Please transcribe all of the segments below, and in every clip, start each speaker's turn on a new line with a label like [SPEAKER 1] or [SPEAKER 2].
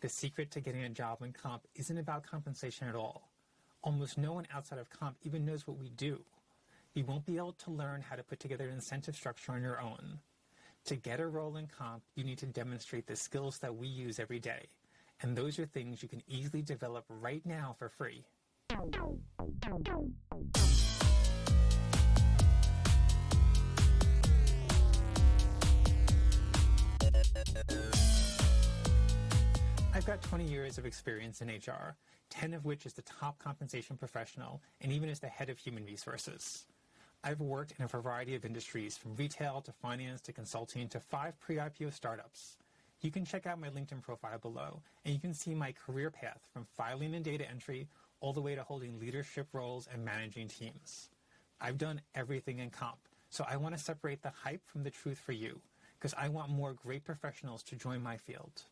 [SPEAKER 1] The secret to getting a job in comp isn't about compensation at all. Almost no one outside of comp even knows what we do. You won't be able to learn how to put together an incentive structure on your own. To get a role in comp, you need to demonstrate the skills that we use every day. And those are things you can easily develop right now for free. I've got 20 years of experience in HR, 10 of which as the top compensation professional and even as the head of human resources. I've worked in a variety of industries, from retail to finance to consulting to 5 pre-IPO startups. You can check out my LinkedIn profile below, and you can see my career path from filing and data entry all the way to holding leadership roles and managing teams. I've done everything in comp, so I want to separate the hype from the truth for you, because I want more great professionals to join my field.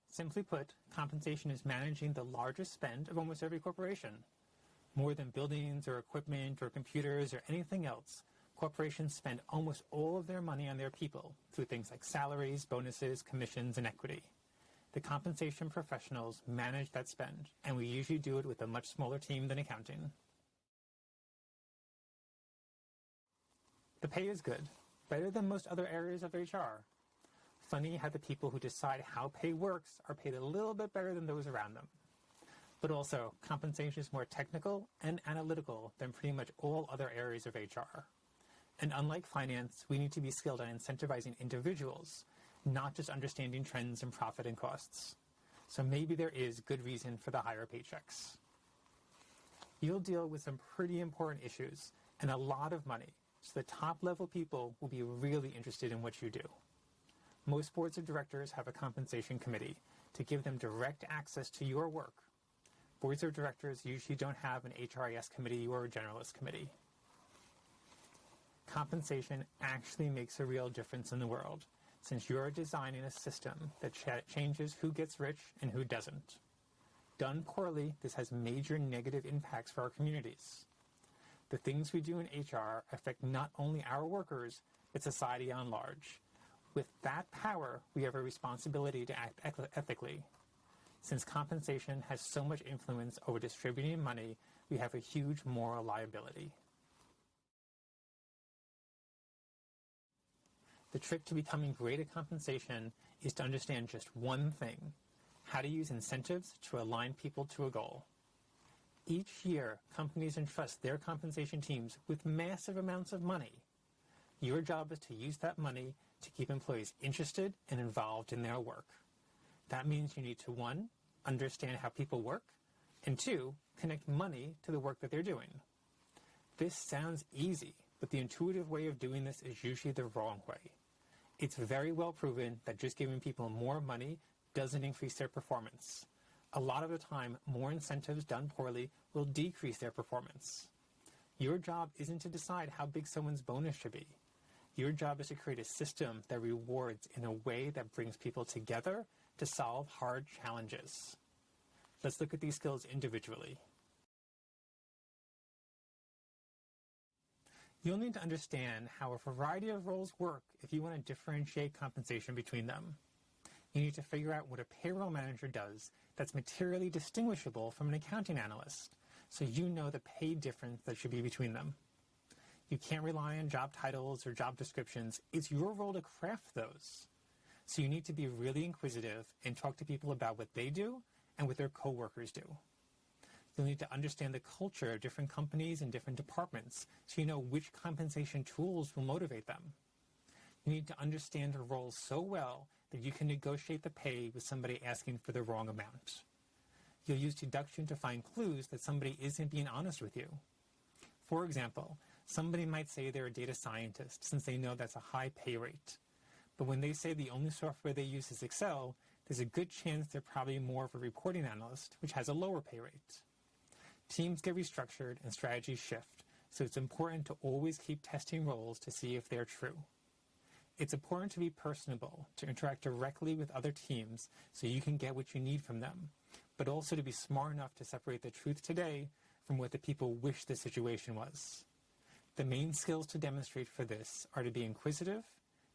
[SPEAKER 1] Simply put, compensation is managing the largest spend of almost every corporation. More than buildings or equipment or computers or anything else, corporations spend almost all of their money on their people through things like salaries, bonuses, commissions, and equity. The compensation professionals manage that spend, and we usually do it with a much smaller team than accounting. The pay is good, better than most other areas of HR. Funny how the people who decide how pay works are paid a little bit better than those around them. But also, compensation is more technical and analytical than pretty much all other areas of HR. And unlike finance, we need to be skilled at incentivizing individuals, not just understanding trends in profit and costs. So maybe there is good reason for the higher paychecks. You'll deal with some pretty important issues and a lot of money, so the top-level people will be really interested in what you do. Most boards of directors have a compensation committee to give them direct access to your work. Boards of directors usually don't have an HRIS committee or a generalist committee. Compensation actually makes a real difference in the world, since you're designing a system that changes who gets rich and who doesn't. Done poorly, this has major negative impacts for our communities. The things we do in HR affect not only our workers, but society at large. With that power, we have a responsibility to act ethically. Since compensation has so much influence over distributing money, we have a huge moral liability. The trick to becoming great at compensation is to understand just one thing: how to use incentives to align people to a goal. Each year, companies entrust their compensation teams with massive amounts of money. Your job is to use that money to keep employees interested and involved in their work. That means you need to, 1, understand how people work, and 2, connect money to the work that they're doing. This sounds easy, but the intuitive way of doing this is usually the wrong way. It's very well proven that just giving people more money doesn't increase their performance. A lot of the time, more incentives done poorly will decrease their performance. Your job isn't to decide how big someone's bonus should be. Your job is to create a system that rewards in a way that brings people together to solve hard challenges. Let's look at these skills individually. You'll need to understand how a variety of roles work if you want to differentiate compensation between them. You need to figure out what a payroll manager does that's materially distinguishable from an accounting analyst, so you know the pay difference that should be between them. You can't rely on job titles or job descriptions. It's your role to craft those. So you need to be really inquisitive and talk to people about what they do and what their coworkers do. You'll need to understand the culture of different companies and different departments so you know which compensation tools will motivate them. You need to understand the role so well that you can negotiate the pay with somebody asking for the wrong amount. You'll use deduction to find clues that somebody isn't being honest with you. For example, somebody might say they're a data scientist since they know that's a high pay rate. But when they say the only software they use is Excel, there's a good chance they're probably more of a reporting analyst, which has a lower pay rate. Teams get restructured and strategies shift, so it's important to always keep testing roles to see if they're true. It's important to be personable, to interact directly with other teams so you can get what you need from them, but also to be smart enough to separate the truth today from what the people wish the situation was. The main skills to demonstrate for this are to be inquisitive,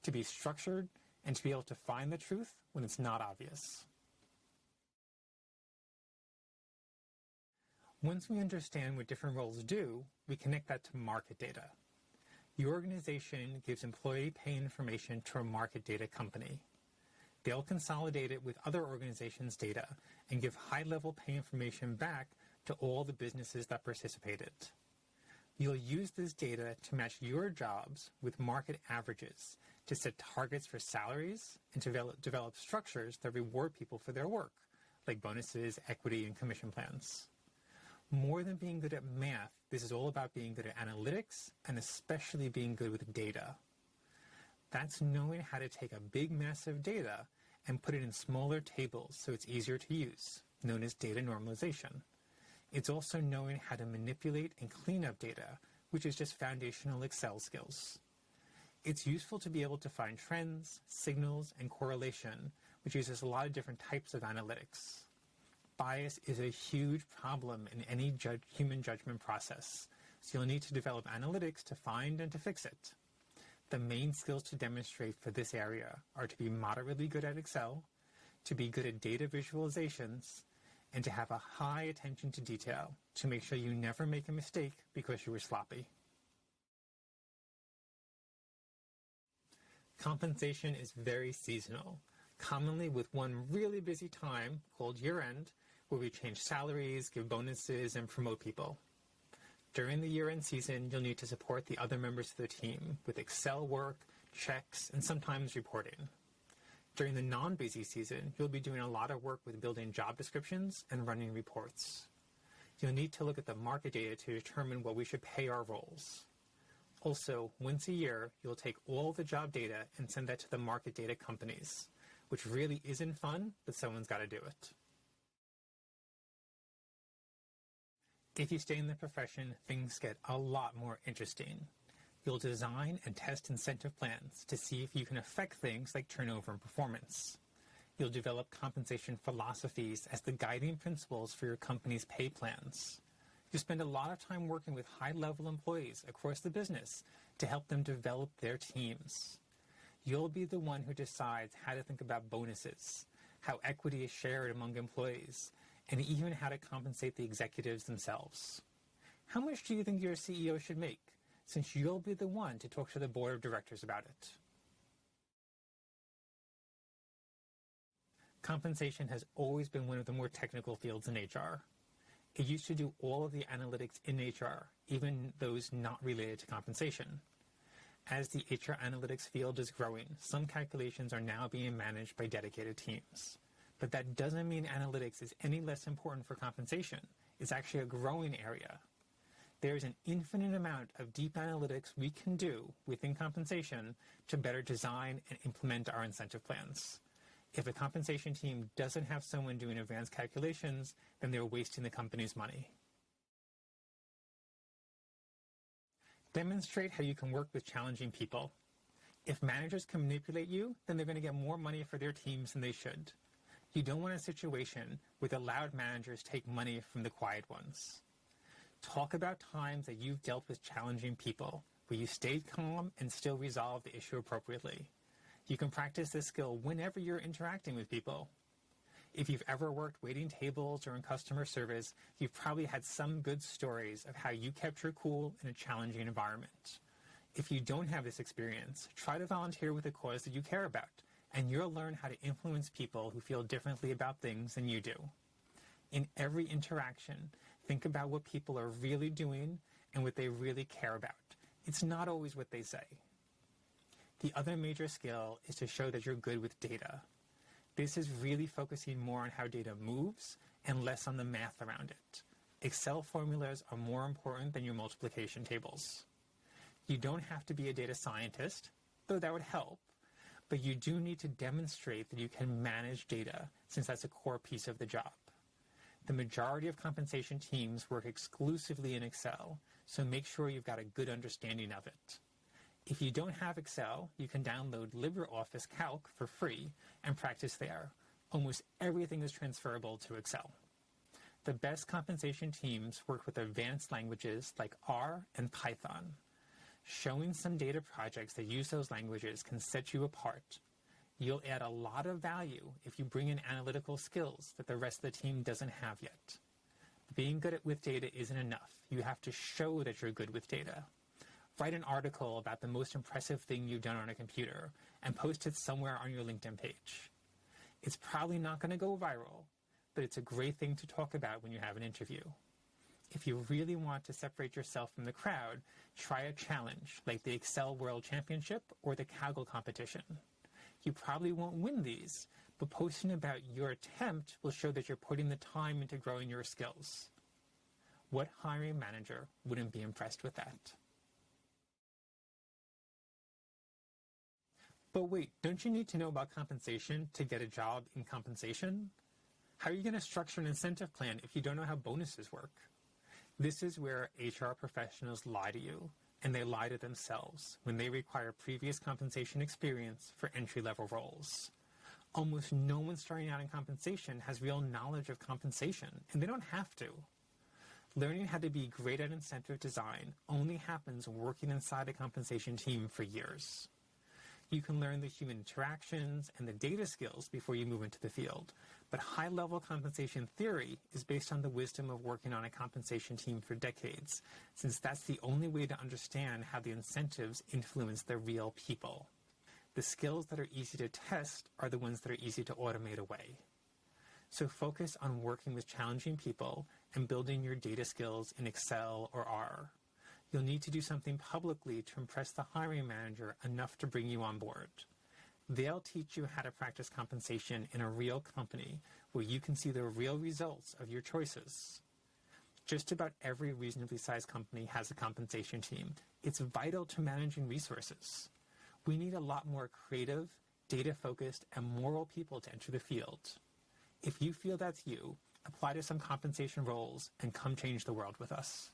[SPEAKER 1] to be structured, and to be able to find the truth when it's not obvious. Once we understand what different roles do, we connect that to market data. Your organization gives employee pay information to a market data company. They'll consolidate it with other organizations' data and give high-level pay information back to all the businesses that participated. You'll use this data to match your jobs with market averages to set targets for salaries and to develop structures that reward people for their work, like bonuses, equity, and commission plans. More than being good at math, this is all about being good at analytics and especially being good with data. That's knowing how to take a big mass of data and put it in smaller tables so it's easier to use, known as data normalization. It's also knowing how to manipulate and clean up data, which is just foundational Excel skills. It's useful to be able to find trends, signals, and correlation, which uses a lot of different types of analytics. Bias is a huge problem in any human judgment process, so you'll need to develop analytics to find and to fix it. The main skills to demonstrate for this area are to be moderately good at Excel, to be good at data visualizations, and to have a high attention to detail to make sure you never make a mistake because you were sloppy. Compensation is very seasonal, commonly with one really busy time called year-end, where we change salaries, give bonuses, and promote people. During the year-end season, you'll need to support the other members of the team with Excel work, checks, and sometimes reporting. During the non-busy season, you'll be doing a lot of work with building job descriptions and running reports. You'll need to look at the market data to determine what we should pay our roles. Also, once a year, you'll take all the job data and send that to the market data companies, which really isn't fun, but someone's got to do it. If you stay in the profession, things get a lot more interesting. You'll design and test incentive plans to see if you can affect things like turnover and performance. You'll develop compensation philosophies as the guiding principles for your company's pay plans. You spend a lot of time working with high-level employees across the business to help them develop their teams. You'll be the one who decides how to think about bonuses, how equity is shared among employees, and even how to compensate the executives themselves. How much do you think your CEO should make, since you'll be the one to talk to the board of directors about it? Compensation has always been one of the more technical fields in HR. It used to do all of the analytics in HR, even those not related to compensation. As the HR analytics field is growing, some calculations are now being managed by dedicated teams. But that doesn't mean analytics is any less important for compensation. It's actually a growing area. There's an infinite amount of deep analytics we can do within compensation to better design and implement our incentive plans. If a compensation team doesn't have someone doing advanced calculations, then they're wasting the company's money. Demonstrate how you can work with challenging people. If managers can manipulate you, then they're going to get more money for their teams than they should. You don't want a situation where the loud managers take money from the quiet ones. Talk about times that you've dealt with challenging people, where you stayed calm and still resolved the issue appropriately. You can practice this skill whenever you're interacting with people. If you've ever worked waiting tables or in customer service, you've probably had some good stories of how you kept your cool in a challenging environment. If you don't have this experience, try to volunteer with a cause that you care about, and you'll learn how to influence people who feel differently about things than you do. In every interaction, think about what people are really doing and what they really care about. It's not always what they say. The other major skill is to show that you're good with data. This is really focusing more on how data moves and less on the math around it. Excel formulas are more important than your multiplication tables. You don't have to be a data scientist, though that would help, but you do need to demonstrate that you can manage data, since that's a core piece of the job. The majority of compensation teams work exclusively in Excel, so make sure you've got a good understanding of it. If you don't have Excel, you can download LibreOffice Calc for free and practice there. Almost everything is transferable to Excel. The best compensation teams work with advanced languages like R and Python. Showing some data projects that use those languages can set you apart. You'll add a lot of value if you bring in analytical skills that the rest of the team doesn't have yet. Being good with data isn't enough. You have to show that you're good with data. Write an article about the most impressive thing you've done on a computer and post it somewhere on your LinkedIn page. It's probably not going to go viral, but it's a great thing to talk about when you have an interview. If you really want to separate yourself from the crowd, try a challenge like the Excel World Championship or the Kaggle competition. You probably won't win these, but posting about your attempt will show that you're putting the time into growing your skills. What hiring manager wouldn't be impressed with that? But wait, don't you need to know about compensation to get a job in compensation? How are you going to structure an incentive plan if you don't know how bonuses work? This is where HR professionals lie to you, and they lie to themselves when they require previous compensation experience for entry-level roles. Almost no one starting out in compensation has real knowledge of compensation, and they don't have to. Learning how to be great at incentive design only happens working inside a compensation team for years. You can learn the human interactions and the data skills before you move into the field, but high-level compensation theory is based on the wisdom of working on a compensation team for decades, since that's the only way to understand how the incentives influence the real people. The skills that are easy to test are the ones that are easy to automate away. So focus on working with challenging people and building your data skills in Excel or R. You'll need to do something publicly to impress the hiring manager enough to bring you on board. They'll teach you how to practice compensation in a real company where you can see the real results of your choices. Just about every reasonably sized company has a compensation team. It's vital to managing resources. We need a lot more creative, data-focused, and moral people to enter the field. If you feel that's you, apply to some compensation roles and come change the world with us.